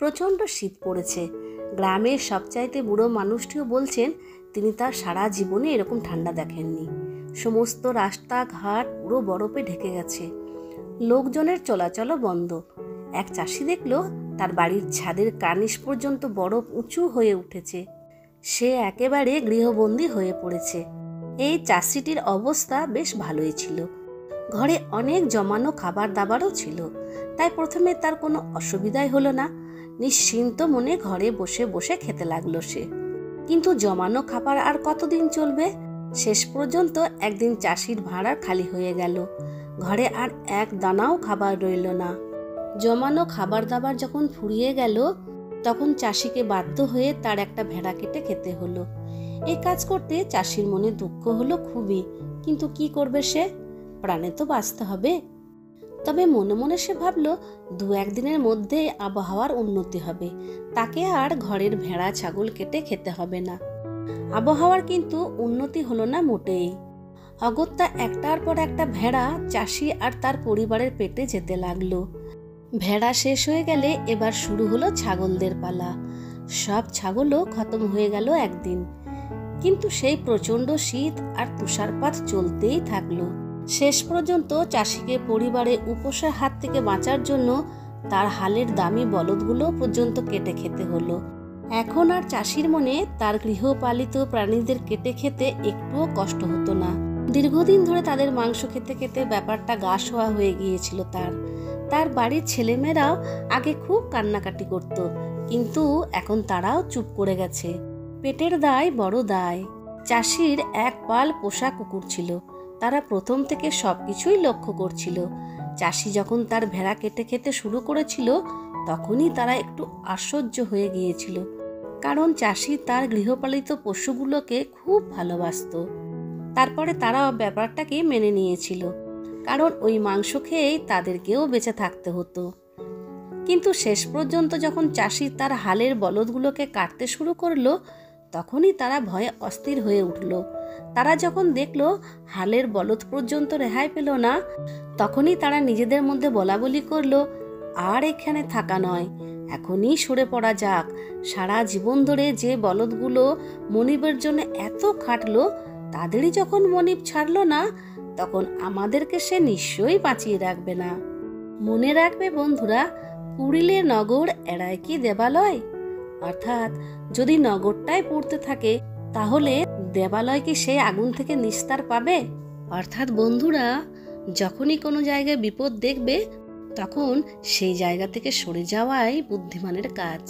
প্রচণ্ড শীত পড়েছে। গ্রামের সবচাইতে বুড়ো মানুষটিও বলছেন তিনি তার সারা জীবনে এরকম ঠান্ডা দেখেননি। সমস্ত রাস্তাঘাট পুরো বরফে ঢেকে গেছে, লোকজনের চলাচলও বন্ধ। এক চাষি দেখলো তার বাড়ির ছাদের কার্নিশ পর্যন্ত বরফ উঁচু হয়ে উঠেছে। সে একেবারে গৃহবন্দী হয়ে পড়েছে। এই চাষিটির অবস্থা বেশ ভালোই ছিল। ঘরে অনেক জমানো খাবার দাবারও ছিল, তাই প্রথমে তার কোনো অসুবিধাই হলো না। নিশ্চিন্ত মনে ঘরে বসে বসে খেতে লাগলো সে। কিন্তু জমানো খাবার আর কতদিন চলবে? শেষ পর্যন্ত একদিন চাষির ভাঁড় খালি হয়ে গেল। ঘরে আর এক দানাও খাবার রইল না। জমানো খাবার দাবার যখন ফুরিয়ে গেল, তখন চাষিকে বাধ্য হয়ে তার একটা ভেড়া কেটে খেতে হলো। এই কাজ করতে চাষির মনে দুঃখ হলো খুবই, কিন্তু কি করবে সে? প্রাণে তো বাঁচতে হবে। তবে মনে মনে সে ভাবলো দু একদিনের মধ্যে আবহাওয়ার উন্নতি হবে, তাকে আর ঘরের ভেড়া ছাগল কেটে খেতে হবে না। আবহাওয়ার কিন্তু উন্নতি হলো না মোটেই। অগত্যা একটার পর একটা ভেড়া চাষি আর তার পরিবারের পেটে যেতে লাগলো। ভেড়া শেষ হয়ে গেলে এবার শুরু হলো ছাগলদের পালা। সব ছাগলও খতম হয়ে গেল একদিন। কিন্তু সেই প্রচণ্ড শীত আর তুষারপাত চলতেই থাকলো। শেষ পর্যন্ত চাষিকে পরিবারে উপসের হাত থেকে বাঁচার জন্য তার হালের দামি বলদগুলো পর্যন্ত কেটে খেতে হলো। এখন আর চাষির মনে তার গৃহপালিত প্রাণীদের কেটে খেতে একটুও কষ্ট হতো না। দীর্ঘদিন ধরে তাদের মাংস খেতে খেতে ব্যাপারটা গা শোয়া হয়ে গিয়েছিল তার বাড়ির ছেলেমেয়েরাও আগে খুব কান্নাকাটি করত, কিন্তু এখন তারাও চুপ করে গেছে। পেটের দায় বড় দায়। চাষির এক পাল পোষা কুকুর ছিল, তারা প্রথম থেকে সবকিছুই লক্ষ্য করছিল। চাষি যখন তার ভেড়া কেটে খেতে শুরু করেছিল, তখনই তারা একটু আশ্চর্য হয়ে গিয়েছিল, কারণ চাষি তার গৃহপালিত পশুগুলোকে খুব ভালোবাসত। তারপরে তারা ব্যাপারটাকে মেনে নিয়েছিল, কারণ ওই মাংস খেয়েই তাদেরকেও বেঁচে থাকতে হতো। কিন্তু শেষ পর্যন্ত যখন চাষি তার হালের বলদগুলোকে কাটতে শুরু করলো, তখনই তারা ভয়ে অস্থির হয়ে উঠল। তারা যখন দেখলো হালের বলদ পর্যন্ত রেহাই পেল না, তখনই তারা নিজেদের মধ্যে বলাবলি করলো, আর এখানে থাকা নয়, এখনই সরে পড়া যাক। সারা জীবন ধরে যে বলদগুলো মনিবের জন্য এত খাটলো, তাদেরই যখন মনিব ছাড়লো না, তখন আমাদেরকে সে নিশ্চয়ই বাঁচিয়ে রাখবে না। মনে রাখবে বন্ধুরা, পুড়িলে নগর এড়ায় কি দেবালয়? অর্থাৎ যদি নগরটাই পুড়তে থাকে, তাহলে দেবালয় কি সেই আগুন থেকে নিস্তার পাবে? অর্থাৎ বন্ধুরা, যখনই কোনো জায়গায় বিপদ দেখবে, তখন সেই জায়গা থেকে সরে যাওয়াই বুদ্ধিমানের কাজ।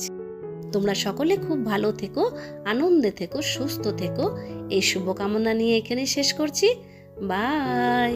তোমরা সকলে খুব ভালো থেকো, আনন্দে থেকো, সুস্থ থেকো, এই শুভকামনা নিয়ে এখানে শেষ করছি। বাই।